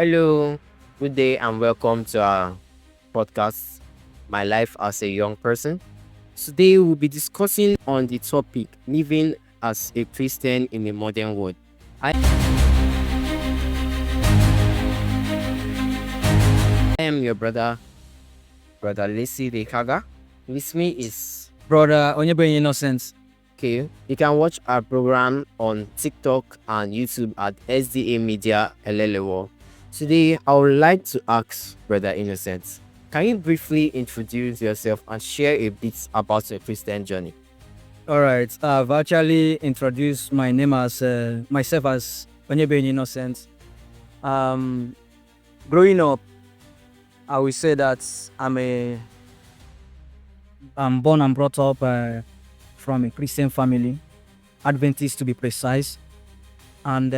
Hello, good day, and welcome to our podcast, My Life as a Young Person. Today, we'll be discussing on the topic living as a Christian in a modern world. I am your brother Leesi Kaga. With me is Brother Onyebe Innocent. okay. You can watch our program on TikTok and YouTube at SDA Media LLO. Today, I would like to ask Brother Innocent, can you briefly introduce yourself and share a bit about your Christian journey? All right, I've actually introduced my name as myself as Onyebe Innocent. Growing up, I will say that I'm born and brought up from a Christian family, Adventist to be precise, and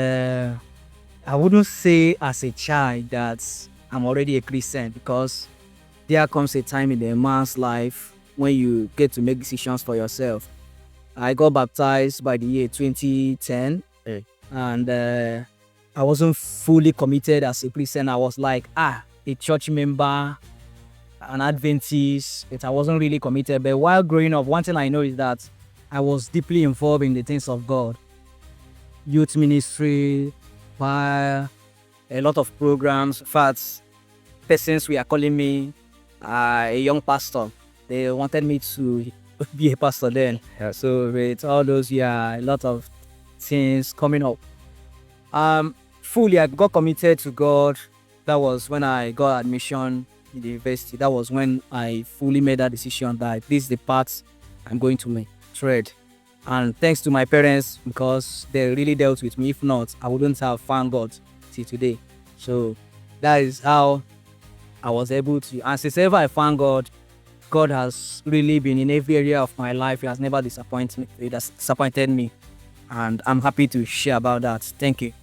I wouldn't say as a child that I'm already a Christian because there comes a time in a man's life when you get to make decisions for yourself. I got baptized by the year 2010, and I wasn't fully committed as a Christian. I was like, a church member, an Adventist, but I wasn't really committed. But while growing up, one thing I know is that I was deeply involved in the things of God, youth ministry, by a lot of programs. In fact, persons were calling me a young pastor. They wanted me to be a pastor then. So with all those, a lot of things coming up. Fully, I got committed to God. That was when I got admission in the university. That was when I fully made that decision that this is the path I'm going to tread. And thanks to my parents, because they really dealt with me. If not, I wouldn't have found God till today. So that is how I was able to. And since ever I found God, God has really been in every area of my life. He has never disappointed me. It has disappointed me. And I'm happy to share about that. Thank you.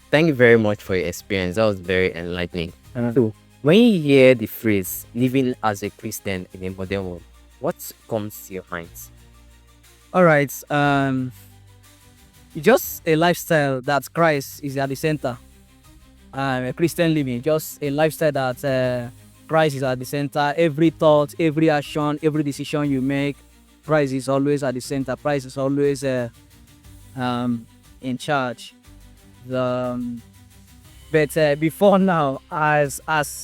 Thank you very much for your experience. That was very enlightening. So, when you hear the phrase living as a Christian in a modern world, what comes to your mind? All right. Just a lifestyle that Christ is at the center. A Christian living, just a lifestyle that Christ is at the center. Every thought, every action, every decision you make, Christ is always at the center. Christ is always in charge. But before now, as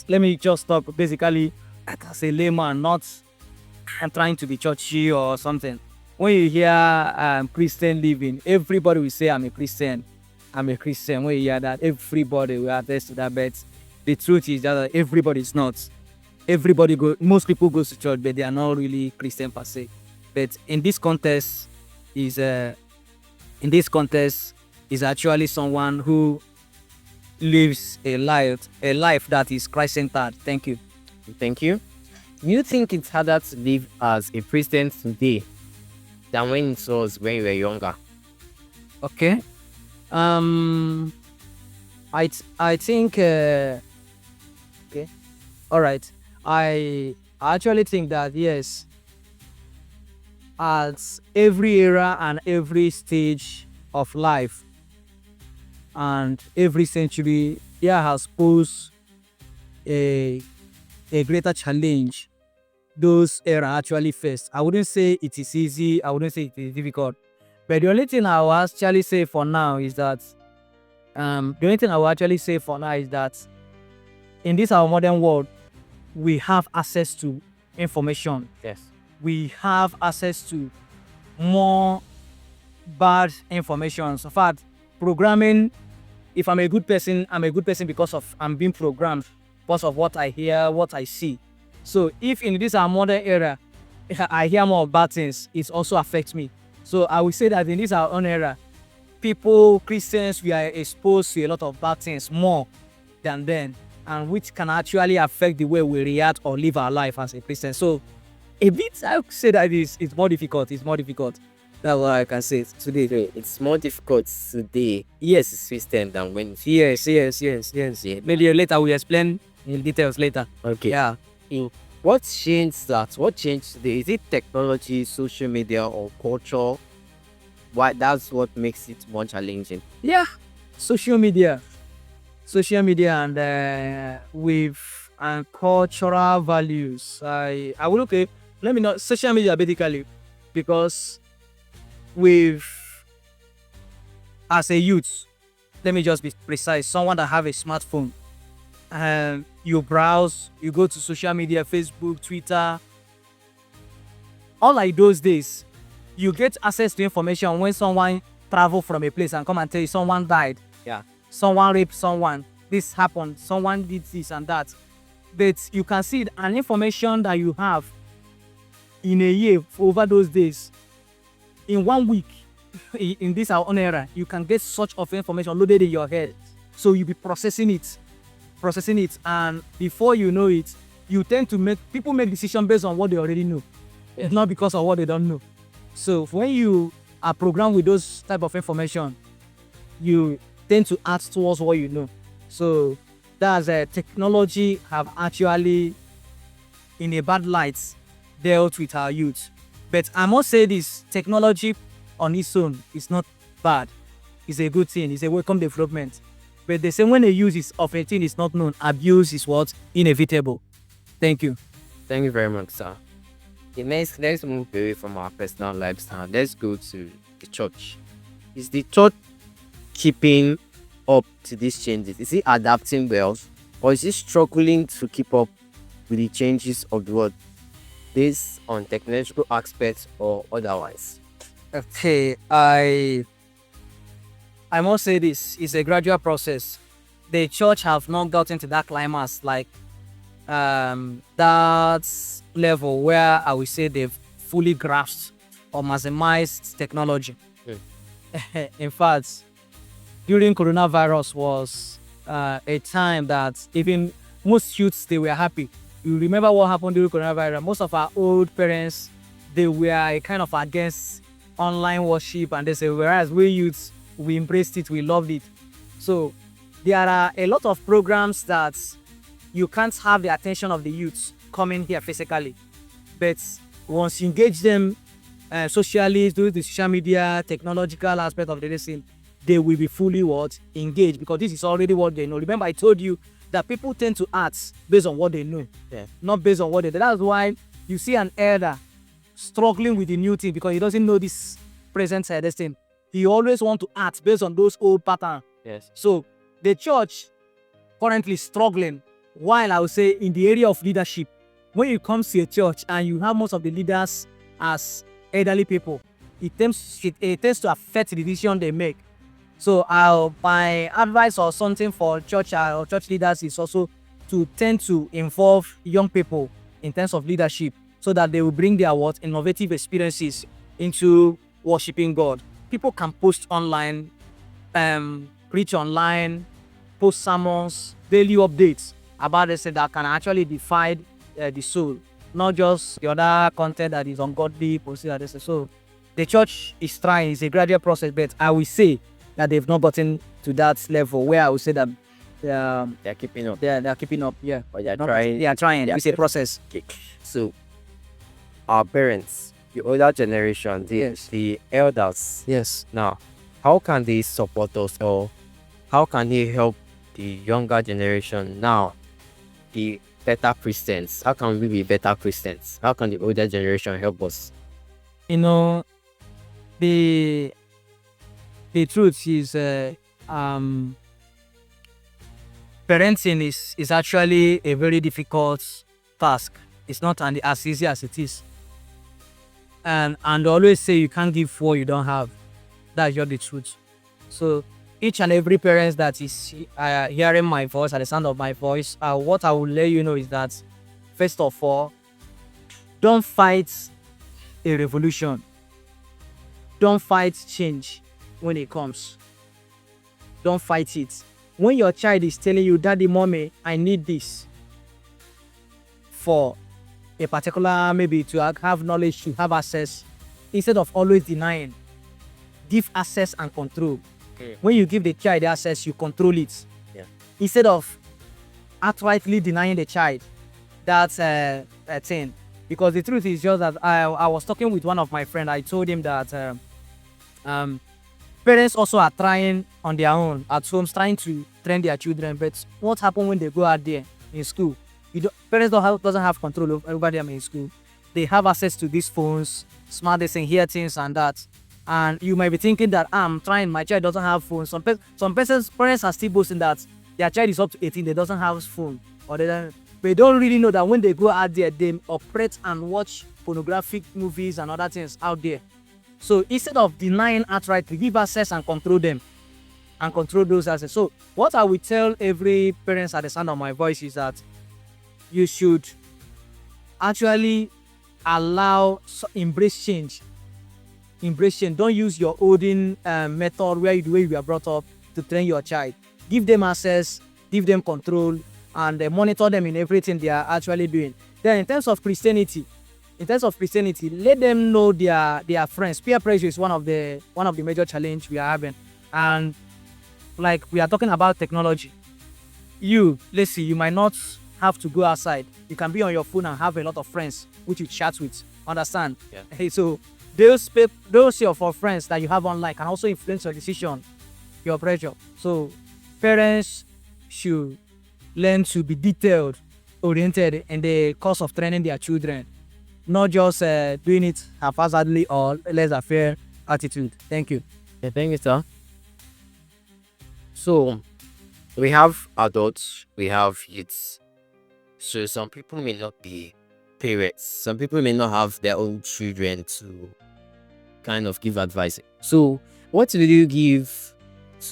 let me just talk basically as a layman, not I'm trying to be churchy or something. When you hear Christian living, everybody will say I'm a Christian. I'm a Christian. When you hear that, everybody will attest to that. But the truth is that everybody is not. Most people go to church, but they are not really Christian per se. But in this context, is actually someone who lives a life that is Christ-centered. Thank you. Thank you. Do you think it's harder to live as a Christian today than when it was when you were younger? Okay. I think okay. All right. I actually think that yes, at every era and every stage of life and every century, there has posed a greater challenge those era actually face. I wouldn't say it is easy. I wouldn't say it is difficult. But the only thing I will actually say for now is that in this our modern world, we have access to information. Yes. We have access to more bad information. So, in fact, programming. If I'm a good person, I'm a good person because of I'm being programmed, because of what I hear, what I see. So if in this our modern era, I hear more bad things, it also affects me. So I will say that in this our own era, Christians, we are exposed to a lot of bad things more than then, and which can actually affect the way we react or live our life as a Christian. So a bit, I would say that it's more difficult. It's more difficult. That's what I can say today. It's more difficult today. Yes, it's Christian than when. Yes. Yeah. Maybe later we'll explain in details later. Okay. Yeah. What changed that? What changed today? Is it technology, social media, or culture? Why? That's what makes it more challenging. Yeah. Social media. social media and with and cultural values. I will okay. Let me not social media basically because with as a youth, let me just be precise. Someone that have a smartphone, you browse, you go to social media, Facebook, Twitter. All like those days, you get access to information when someone travel from a place and come and tell you someone died. Yeah. Someone raped someone, this happened, someone did this and that. But you can see an information that you have in a year over those days, in 1 week, in this our own era, you can get such of information loaded in your head. So you be processing it, and before you know it, you tend to make people make decisions based on what they already know. It's not because of what they don't know. So when you are programmed with those type of information, you tend to act towards what you know. So that's technology have actually, in a bad light, dealt with our youth. But I must say this: technology on its own is not bad. It's a good thing. It's a welcome development. But they say when the use is of a thing is not known, abuse is what inevitable. Thank you. Thank you very much, sir. The next, let's move away from our personal lifestyle. Let's go to the church. Is the church keeping up to these changes? Is it adapting well, or is it struggling to keep up with the changes of the world, based on technological aspects or otherwise? Okay, I must say this is a gradual process. The church have not gotten to that climax like that level where I would say they've fully grasped or maximized technology. In fact, during coronavirus was a time that even most youths they were happy. You remember what happened during coronavirus? Most of our old parents they were kind of against online worship, and they say whereas we youths we embraced it, we loved it. So there are a lot of programs that you can't have the attention of the youths coming here physically, but once you engage them socially through the social media technological aspect of the lesson, they will be fully what engaged because this is already what they know. Remember I told you that people tend to act based on what they know, not based on what they do. That's why you see an elder struggling with the new thing because he doesn't know this present this thing. He always want to act based on those old patterns. Yes. So the church currently struggling, while I would say in the area of leadership, when you come to a church and you have most of the leaders as elderly people, it tends to affect the decision they make. So my advice or something for church or church leaders is also to tend to involve young people in terms of leadership so that they will bring their innovative experiences into worshiping God. People can post online, preach online, post sermons, daily updates about this that can actually defy the soul, not just the other content that is ungodly posted. So the church is trying. It's a gradual process, but I will say that they've not gotten to that level where I would say that They're keeping up. they're keeping up. Yeah, But they're not, trying. they are trying. Yeah. It's a process. Okay. So, our parents, the older generation, Yes. the elders, Yes. now, how can they support us, or how can they help the younger generation now be better Christians? How can we be better Christians? How can the older generation help us? You know, the truth is parenting is actually a very difficult task. It's not as easy as it is. And always say you can't give what you don't have. That's just the truth. So each and every parent that is hearing my voice, at the sound of my voice, what I will let you know is that first of all, don't fight a revolution. Don't fight change when it comes. Don't fight it. When your child is telling you, Daddy, Mommy, I need this for a particular, maybe to have knowledge, to have access, instead of always denying, give access and control. Okay. When you give the child access, you control it. Yeah. Instead of outrightly denying the child that thing. Because the truth is just that I was talking with one of my friends. I told him that Parents also are trying on their own at home, trying to train their children. But what happens when they go out there in school? Parents doesn't have control over them in school. They have access to these phones, smart they can hear things and that. And you might be thinking that I'm trying, my child doesn't have phone. Some parents are still boasting that their child is up to 18, they doesn't have phone, or they don't really know that when they go out there, they operate and watch pornographic movies and other things out there. So instead of denying outright, to give access and control them and control those access. So what I will tell every parents at the sound of my voice is that you should actually embrace change. Embrace change. Don't use your olden method where the way you were brought up to train your child. Give them access, give them control, and monitor them in everything they are actually doing. Then in terms of Christianity, let them know their friends. Peer pressure is one of the major challenge we are having. And like we are talking about technology, Leesi, you might not have to go outside. You can be on your phone and have a lot of friends which you chat with. Understand? Yeah. Hey, so those your friends that you have online can also influence your decision, your pressure. So parents should learn to be detailed oriented in the course of training their children, not just doing it haphazardly or laissez-faire attitude. Thank you. Yeah, thank you, sir. So we have adults, we have youths. So some people may not be parents, some people may not have their own children to kind of give advice. So what will you give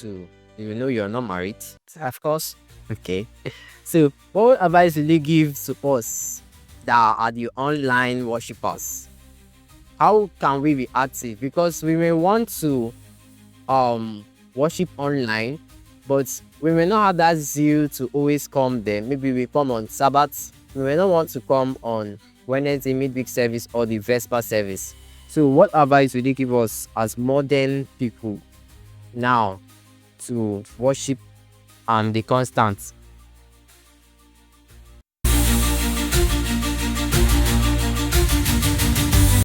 to, you're not married? Of course. Okay. So what advice will you give to us that are the online worshippers? How can we be active? Because we may want to worship online, but we may not have that zeal to always come there. Maybe we come on Sabbath. We may not want to come on Wednesday midweek service or the Vesper service. So what advice will you give us as modern people now to worship and the constant